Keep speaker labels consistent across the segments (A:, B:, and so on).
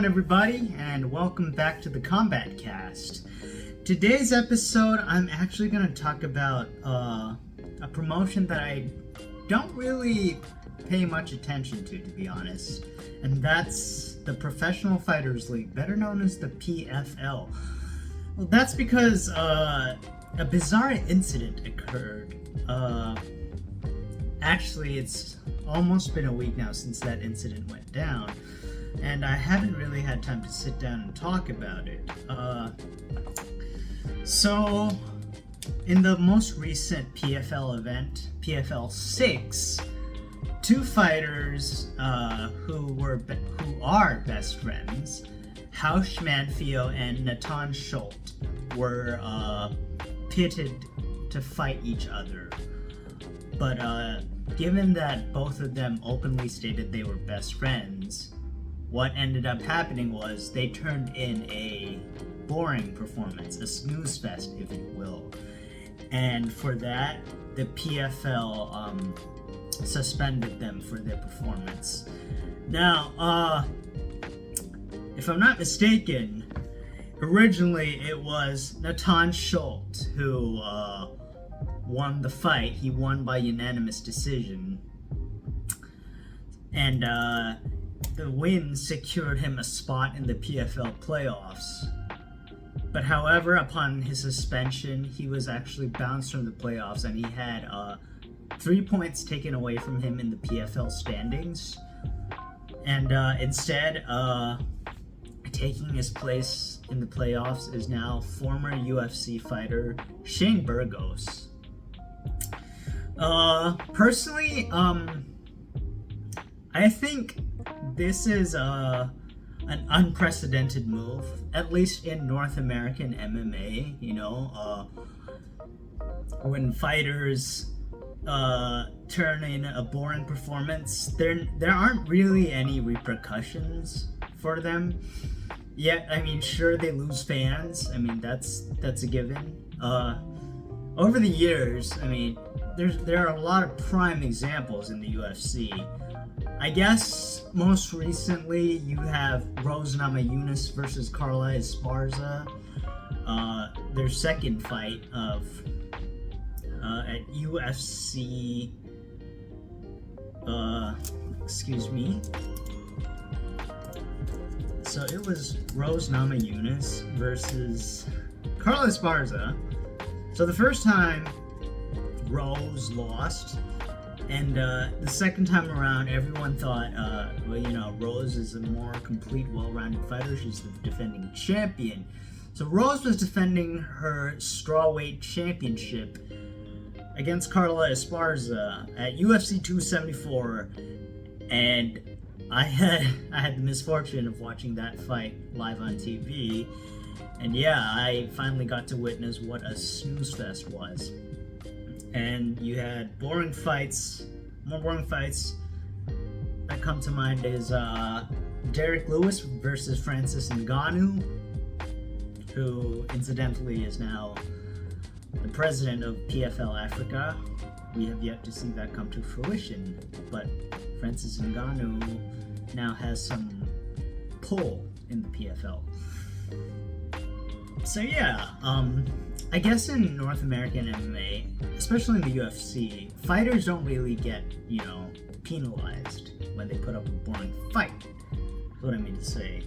A: on, everybody, and welcome back to the CombatCast. Today's episode, I'm actually going to talk about a promotion that I don't really pay much attention to be honest, and that's the Professional Fighters League, better known as the PFL. Well, that's because a bizarre incident occurred. Actually, it's almost been a week now since that incident went down, and I haven't really had time to sit down and talk about it. So, in the most recent PFL event, PFL 6, two fighters who are best friends, Arash and Natan Schultz, were pitted to fight each other. But given that both of them openly stated they were best friends, what ended up happening was they turned in a boring performance, a snooze fest, if you will. And for that, the PFL suspended them for their performance. Now, if I'm not mistaken, originally it was Natan Schultz who won the fight. He won by unanimous decision. And the win secured him a spot in the PFL playoffs. But however, upon his suspension, he was actually bounced from the playoffs, and he had 3 points taken away from him in the PFL standings. And instead, taking his place in the playoffs is now former UFC fighter Shane Burgos. Personally, I think this is an unprecedented move, at least in North American MMA. You know, when fighters turn in a boring performance, there aren't really any repercussions for them. Yet, I mean, sure, they lose fans. I mean, that's a given. Over the years, I mean, there are a lot of prime examples in the UFC. I guess most recently you have Rose Namajunas versus Carla Esparza. Their second fight of at UFC. So it was Rose Namajunas versus Carla Esparza. So the first time, Rose lost, and the second time around, everyone thought, well, you know, Rose is a more complete, well-rounded fighter. She's the defending champion. So Rose was defending her strawweight championship against Carla Esparza at UFC 274, and I had the misfortune of watching that fight live on TV, and yeah, I finally got to witness what a snooze fest was. And you had boring fights. More boring fights that come to mind is Derek Lewis versus Francis Ngannou, who incidentally is now the president of PFL Africa. We have yet to see that come to fruition, but Francis Ngannou now has some pull in the PFL. So yeah, I guess in North American MMA, especially in the UFC, fighters don't really get, you know, penalized when they put up a boring fight. That's what I mean to say.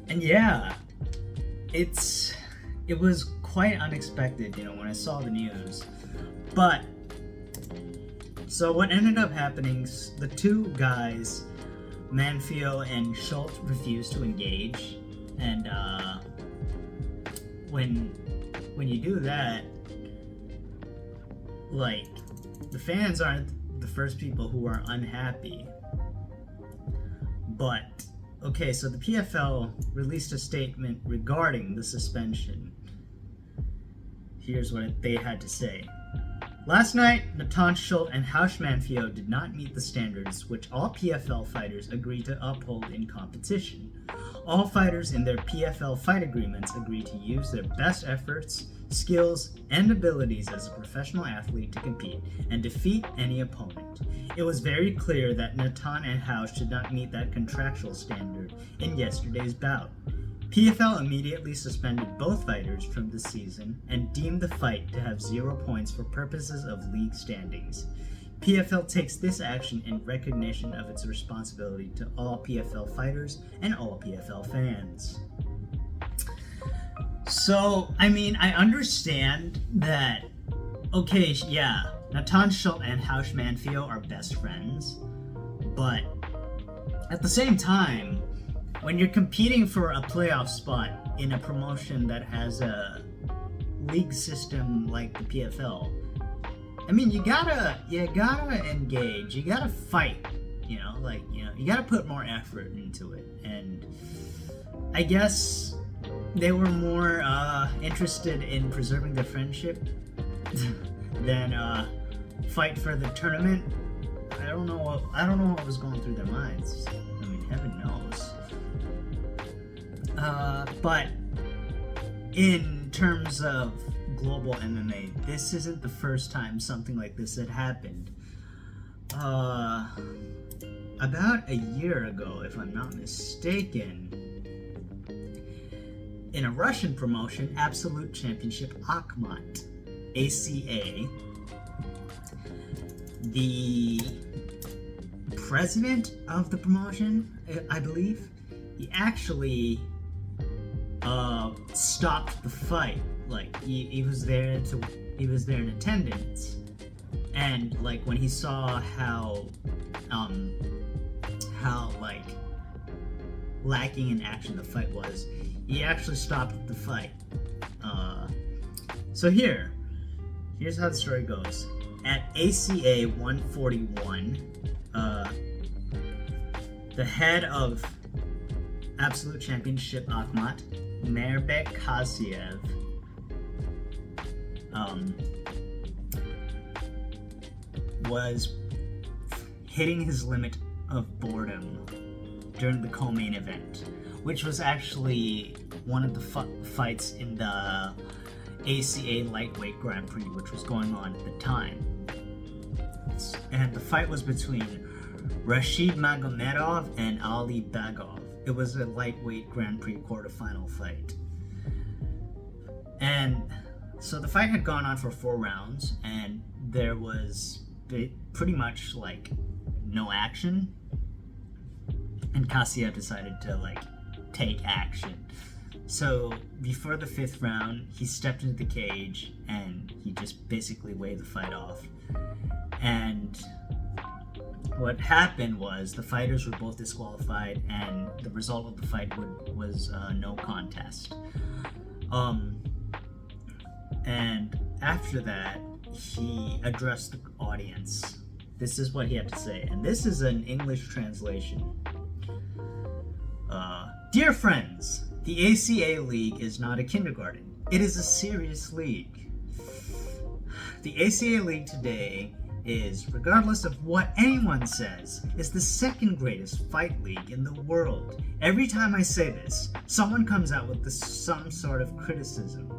A: And yeah, it was quite unexpected, you know, when I saw the news. But so what ended up happening, the two guys, Manfio and Schultz, refused to engage, and when you do that, like, the fans aren't the first people who are unhappy. But okay, so the PFL released a statement regarding the suspension. Here's what they had to say. Last night, Natan Schultz and Arash Manfio did not meet the standards which all PFL fighters agree to uphold in competition. All fighters in their PFL fight agreements agree to use their best efforts skills, and abilities as a professional athlete to compete and defeat any opponent. It was very clear that Natan and House did not meet that contractual standard in yesterday's bout. PFL immediately suspended both fighters from the season and deemed the fight to have 0 points for purposes of league standings. PFL takes this action in recognition of its responsibility to all PFL fighters and all PFL fans. So, I mean, I understand that, okay, yeah, Natan Schultz and House Manfio are best friends, but at the same time, when you're competing for a playoff spot in a promotion that has a league system like the PFL, I mean, you gotta engage, you gotta fight, you gotta put more effort into it. And I guess they were more interested in preserving their friendship than fight for the tournament. I don't know what was going through their minds. I mean, heaven knows. But in terms of global MMA, this isn't the first time something like this had happened. About a year ago, if I'm not mistaken, in a Russian promotion, Absolute Championship Akhmat, ACA, the president of the promotion, I believe, he actually stopped the fight. Like, he was there in attendance, and like when he saw how like lacking in action the fight was, he actually stopped the fight. So here's how the story goes. At ACA 141, the head of Absolute Championship Akhmat, Merbek Kasiev, was hitting his limit of boredom during the co-main event, which was actually one of the fights in the ACA Lightweight Grand Prix, which was going on at the time. And the fight was between Rashid Magomedov and Ali Bagov. It was a lightweight Grand Prix quarterfinal fight. And so the fight had gone on for 4 rounds, and there was pretty much like no action. And Kasiev decided to like take action. So before the 5th round, he stepped into the cage and he just basically waved the fight off. And what happened was the fighters were both disqualified, and the result of the fight was no contest. And after that, he addressed the audience. This is what he had to say, and this is an English translation. Dear friends, the ACA League is not a kindergarten. It is a serious league. The ACA League today is, regardless of what anyone says, is the 2nd greatest fight league in the world. Every time I say this, someone comes out with some sort of criticism.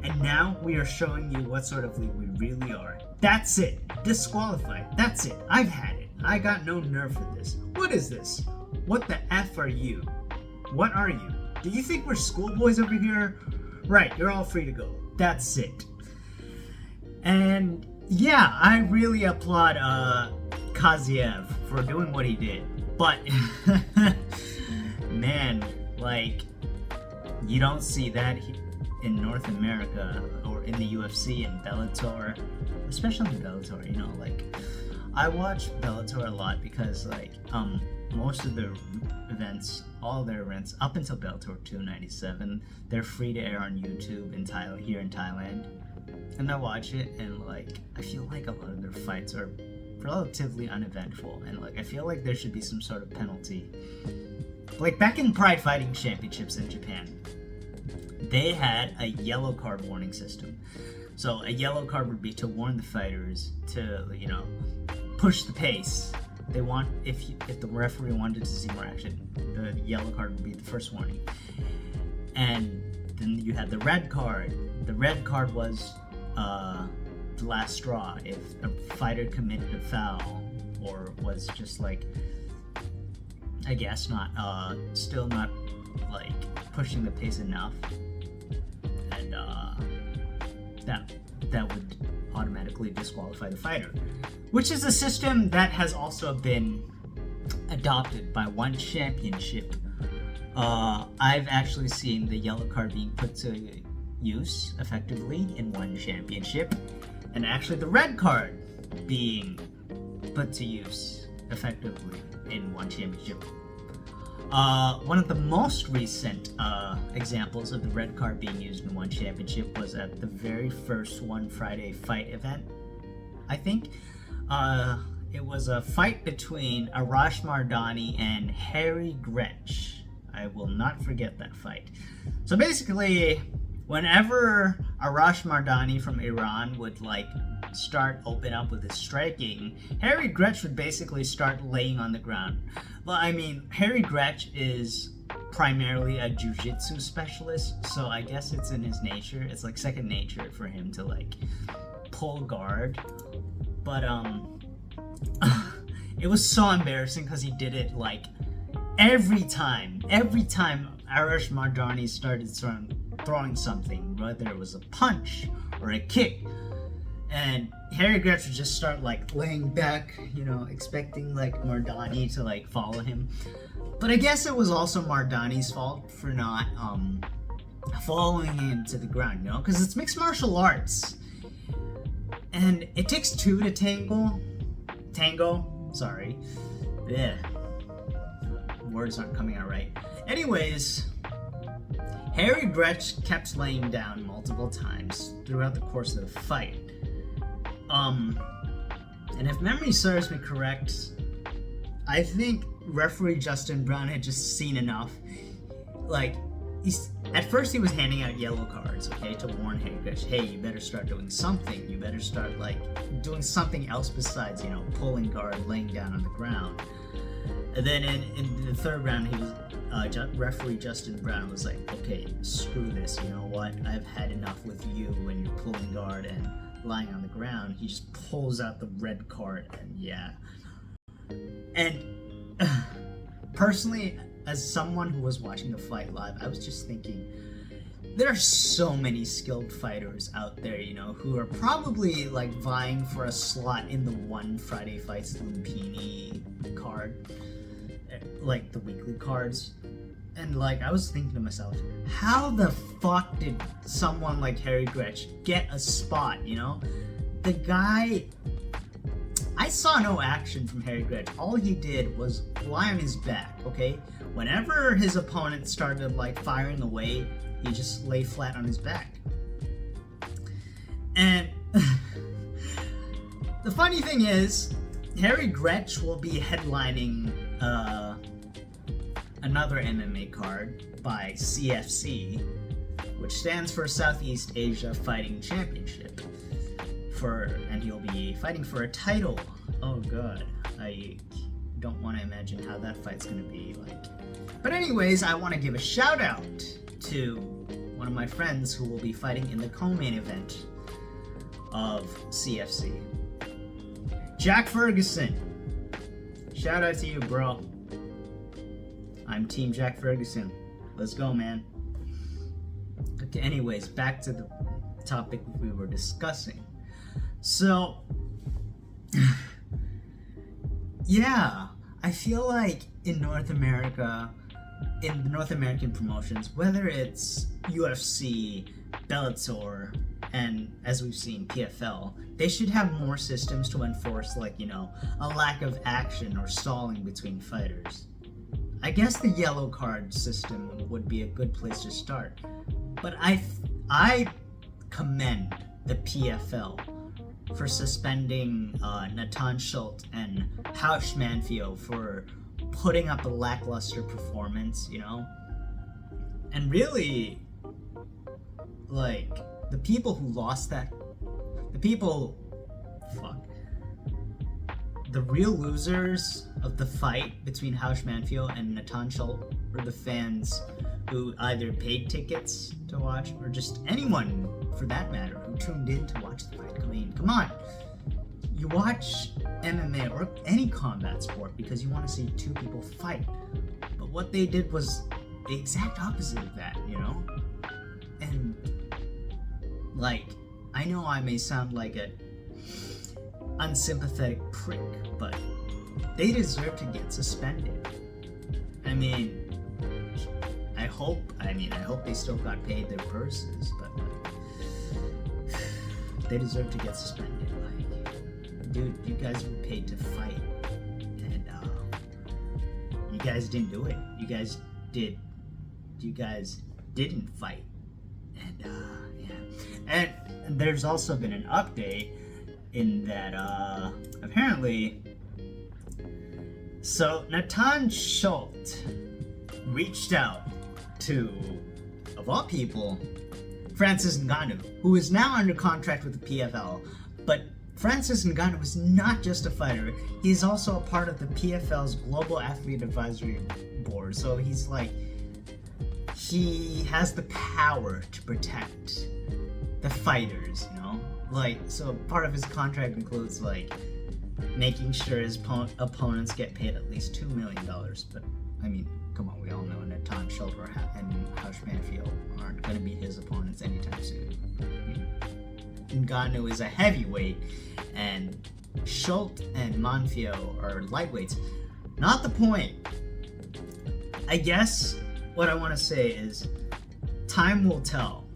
A: And now we are showing you what sort of league we really are. That's it. Disqualified. That's it. I've had it. I got no nerve for this. What is this? What the F are you? What are you? Do you think we're schoolboys over here? Right, you're all free to go. That's it. And yeah, I really applaud Kasiev for doing what he did. But man, like, you don't see that in North America or in the UFC and Bellator, especially in Bellator. You know, like, I watch Bellator a lot because like most of their events, all their events up until Bellator 297, they're free to air on YouTube in here in Thailand. And I watch it, and like, I feel like a lot of their fights are relatively uneventful, and like, I feel like there should be some sort of penalty. Like back in Pride Fighting Championships in Japan, they had a yellow card warning system. So a yellow card would be to warn the fighters to, you know, push the pace. They want, if the referee wanted to see more action, the yellow card would be the first warning. And Then you had the red card. The red card was the last straw. If a fighter committed a foul or was just like, I guess still not like pushing the pace enough, and that would automatically disqualify the fighter, which is a system that has also been adopted by one championship. I've actually seen the yellow card being put to use effectively in one championship, and actually the red card being put to use effectively in one championship. One of the most recent examples of the red card being used in one championship was at the very first One Friday fight event, I think. It was a fight between Arash Mardani and Harry Gretch. I will not forget that fight. So basically, whenever Arash Mardani from Iran would like start open up with his striking, Harry Gretch would basically start laying on the ground. Well, I mean, Harry Gretch is primarily a jiu-jitsu specialist, so I guess it's in his nature. It's like second nature for him to like pull guard. But it was so embarrassing because he did it like every time Arash Mardani started throwing something, whether it was a punch or a kick, and Harry Gretch would just start like laying back, expecting like Mardani to like follow him. But I guess it was also Mardani's fault for not following him to the ground, because it's mixed martial arts, and it takes two to tango. Sorry, yeah, words aren't coming out right. Anyways, Harry Gretch kept laying down multiple times throughout the course of the fight. And if memory serves me correct, I think referee Justin Brown had just seen enough. Like, at first he was handing out yellow cards, okay, to warn Harry Gretch, hey, you better start doing something. You better start, like, doing something else besides, pulling guard, laying down on the ground. And then in the third round, he was, referee Justin Brown was like, okay, screw this, you know what? I've had enough with you when you're pulling guard and lying on the ground. He just pulls out the red card, and yeah. And personally, as someone who was watching the fight live, I was just thinking, there are so many skilled fighters out there, who are probably like vying for a slot in the One Friday Fights Lumpini card, like the weekly cards. And like, I was thinking to myself, how the fuck did someone like Harry Gretch get a spot, The guy, I saw no action from Harry Gretch. All he did was lie on his back, okay? Whenever his opponent started like firing away, he just lay flat on his back. And the funny thing is, Harry Gretch will be headlining another MMA card by CFC, which stands for Southeast Asia Fighting Championship. And he'll be fighting for a title. Oh god, I don't want to imagine how that fight's gonna be like. But anyways, I want to give a shout out to one of my friends who will be fighting in the co-main event of CFC. Jack Ferguson. Shout out to you, bro. I'm Team Jack Ferguson. Let's go, man. Okay, anyways, back to the topic we were discussing. So, yeah, I feel like in North America, in the North American promotions, whether it's UFC, Bellator, and as we've seen, PFL, they should have more systems to enforce, like, a lack of action or stalling between fighters. I guess the yellow card system would be a good place to start. But I commend the PFL for suspending Natan Schultz and Hausch Manfio for putting up a lackluster performance, And really, like, the people who lost that, the real losers of the fight between Hausch Manfio and Natan Schultz were the fans who either paid tickets to watch, or just anyone, for that matter, who tuned in to watch the fight. I mean, come on. You watch MMA or any combat sport because you want to see two people fight. But what they did was the exact opposite of that, you know? And, like, I know I may sound like a unsympathetic prick, but they deserve to get suspended. I mean, I hope they still got paid their purses, but they deserve to get suspended. Like, dude, you guys were paid to fight, and you guys didn't do it. You guys didn't fight, and yeah. And there's also been an update in that apparently, so Natan Schultz reached out to, of all people, Francis Ngannou, who is now under contract with the PFL. But Francis Ngannou is not just a fighter, he's also a part of the PFL's Global Athlete Advisory Board. So he's like, he has the power to protect the fighters, you know? Like, so part of his contract includes, like, making sure his opponents get paid at least $2 million. But, I mean, come on, we all know Natan Schultz and Arash aren't going to be his opponents anytime soon. I mean, Ngannou is a heavyweight, and Schultz and Monfio are lightweights. Not the point. I guess what I want to say is, time will tell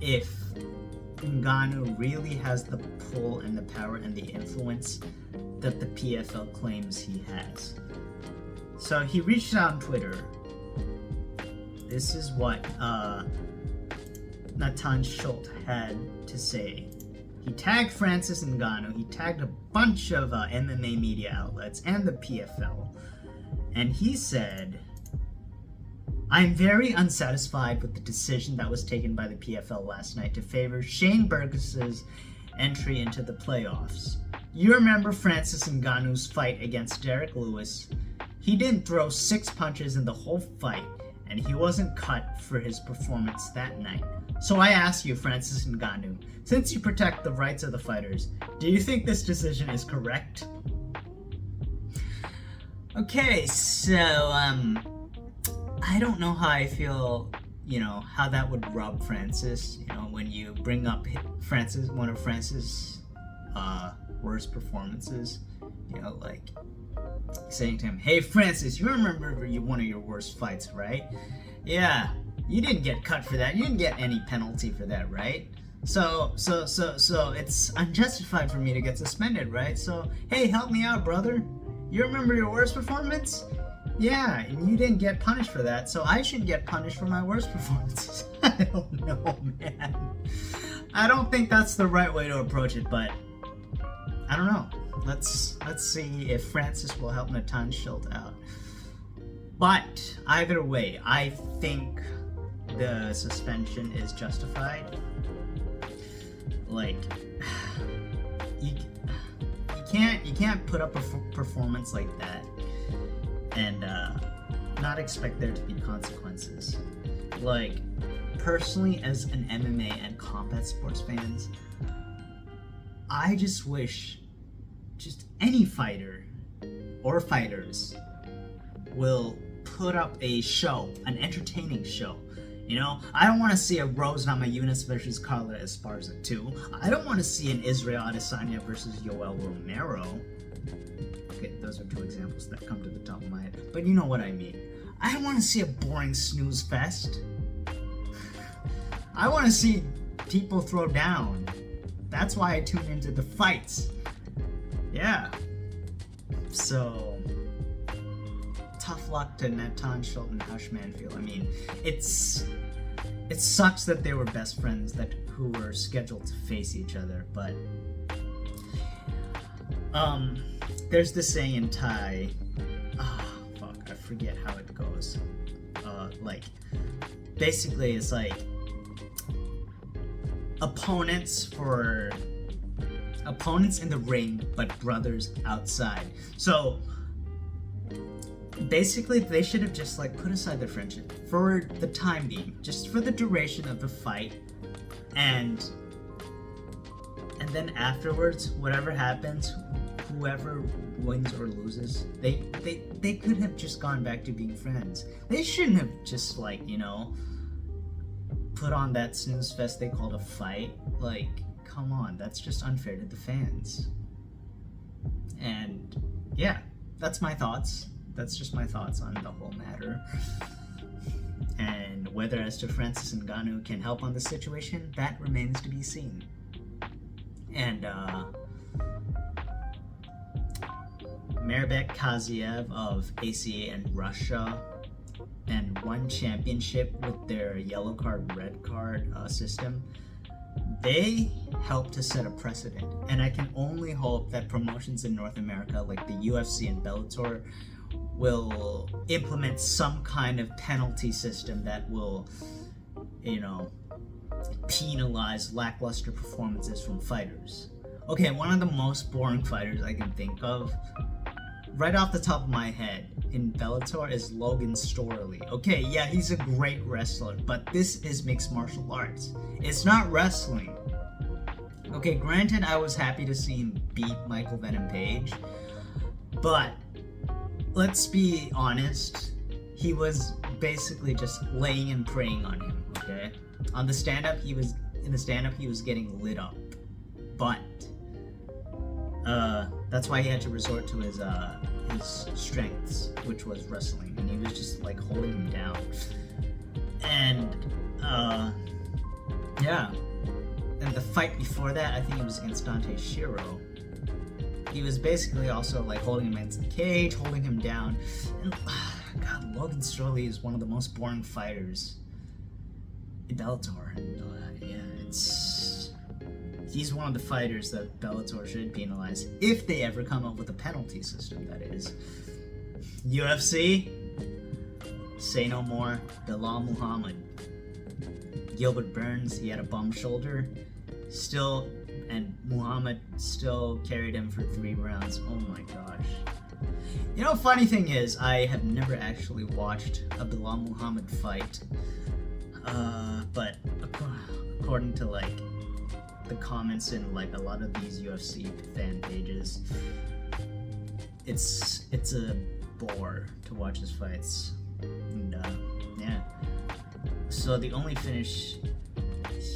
A: if Ngannou really has the pull and the power and the influence that the PFL claims he has. So he reached out on Twitter. This is what Natan Schultz had to say. He tagged Francis Ngannou. He tagged a bunch of MMA media outlets and the PFL. And he said, "I'm very unsatisfied with the decision that was taken by the PFL last night to favor Shane Burgos' entry into the playoffs. You remember Francis Ngannou's fight against Derek Lewis? He didn't throw 6 punches in the whole fight, and he wasn't cut for his performance that night. So I ask you, Francis Ngannou, since you protect the rights of the fighters, do you think this decision is correct?" Okay, so, I don't know how I feel, you know, how that would rub Francis, you know, when you bring up Francis, one of Francis' worst performances, you know, like saying to him, "Hey Francis, you remember one of your worst fights, right? Yeah, you didn't get cut for that. You didn't get any penalty for that, right? So it's unjustified for me to get suspended, right? So, hey, help me out, brother. You remember your worst performance? Yeah, and you didn't get punished for that, so I should get punished for my worst performances." I don't know, man. I don't think that's the right way to approach it, but I don't know. Let's see if Francis will help Natan Schultz out. But either way, I think the suspension is justified. Like, you can't put up a performance like that and not expect there to be consequences. Like, personally, as an MMA and combat sports fans, I just wish just any fighter or fighters will put up a show, an entertaining show. You know, I don't want to see a Rose Namajunas versus Carla Esparza 2. I don't want to see an Israel Adesanya versus Yoel Romero. Okay, those are 2 examples that come to the top of my head, but you know what I mean. I don't want to see a boring snooze fest. I want to see people throw down. That's why I tune into the fights. Yeah. So, tough luck to Natan Schultz and Arash. I mean, it sucks that they were best friends who were scheduled to face each other, but there's this saying in Thai. I forget how it goes. Like, basically, it's like opponents in the ring, but brothers outside. So basically they should have just like put aside their friendship for the time being, just for the duration of the fight, and then afterwards, whatever happens, whoever wins or loses, they could have just gone back to being friends. They shouldn't have just like, you know, put on that snooze fest they called a fight. Like, come on, that's just unfair to the fans. And yeah, that's my thoughts. That's just my thoughts on the whole matter. And whether as to Francis Ngannou can help on the situation, that remains to be seen. And Marbek Kaziev of ACA in Russia and won championship with their yellow card, red card system. They helped to set a precedent, and I can only hope that promotions in North America like the UFC and Bellator will implement some kind of penalty system that will, you know, penalize lackluster performances from fighters. Okay, one of the most boring fighters I can think of, right off the top of my head, in Bellator is Loganstorily. Okay, yeah, he's a great wrestler, but this is mixed martial arts. It's not wrestling. Okay, granted, I was happy to see him beat Michael Venom Page, but let's be honest, he was basically just laying and praying on him, okay? On the stand-up, he was getting lit up, but that's why he had to resort to his strengths, which was wrestling, and he was just like holding him down. And yeah, and the fight before that, I think it was against Dante Shiro. He was basically also like holding him against the cage, holding him down. And God, Loganstorily is one of the most boring fighters in Bellator. And yeah, he's one of the fighters that Bellator should penalize if they ever come up with a penalty system, that is. UFC, say no more. Bilal Muhammad. Gilbert Burns, he had a bum shoulder. Still, and Muhammad still carried him for 3 rounds. Oh my gosh. You know, funny thing is, I have never actually watched a Bilal Muhammad fight. But according to like the comments in like a lot of these UFC fan pages, it's a bore to watch his fights. And yeah. So the only finish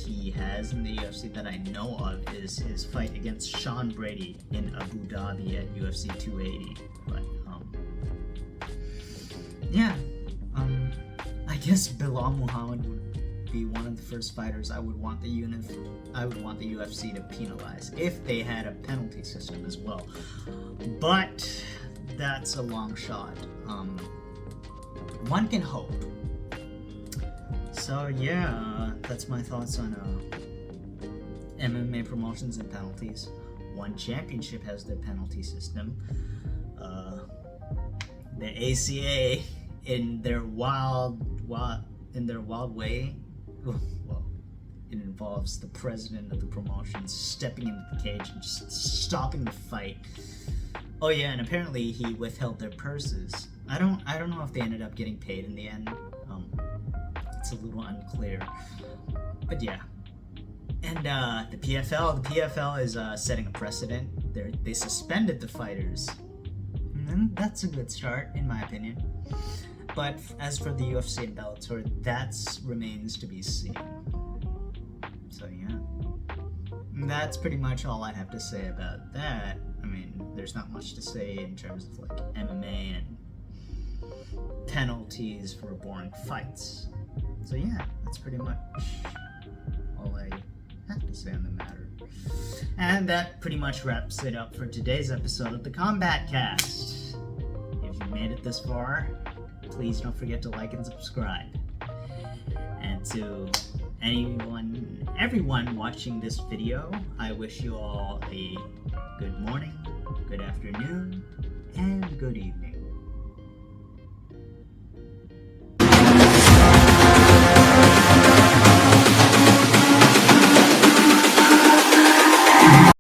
A: he has in the UFC that I know of is his fight against Sean Brady in Abu Dhabi at UFC 280. But yeah, I guess Bilal Muhammad would be one of the first fighters I would want the UFC to penalize if they had a penalty system as well. But that's a long shot. One can hope. So yeah, that's my thoughts on MMA promotions and penalties. One Championship has their penalty system. The ACA, in their wild way, well, it involves the president of the promotion stepping into the cage and just stopping the fight. Oh yeah, and apparently he withheld their purses. I don't know if they ended up getting paid in the end. It's a little unclear, but yeah. And the PFL is setting a precedent. They suspended the fighters, and that's a good start in my opinion. But as for the UFC and Bellator, that remains to be seen. So yeah, and that's pretty much all I have to say about that. I mean, there's not much to say in terms of like MMA and penalties for boring fights. So yeah, that's pretty much all I have to say on the matter. And that pretty much wraps it up for today's episode of the CombatCast. If you made it this far, please don't forget to like and subscribe. And to everyone watching this video, I wish you all a good morning, good afternoon, and good evening.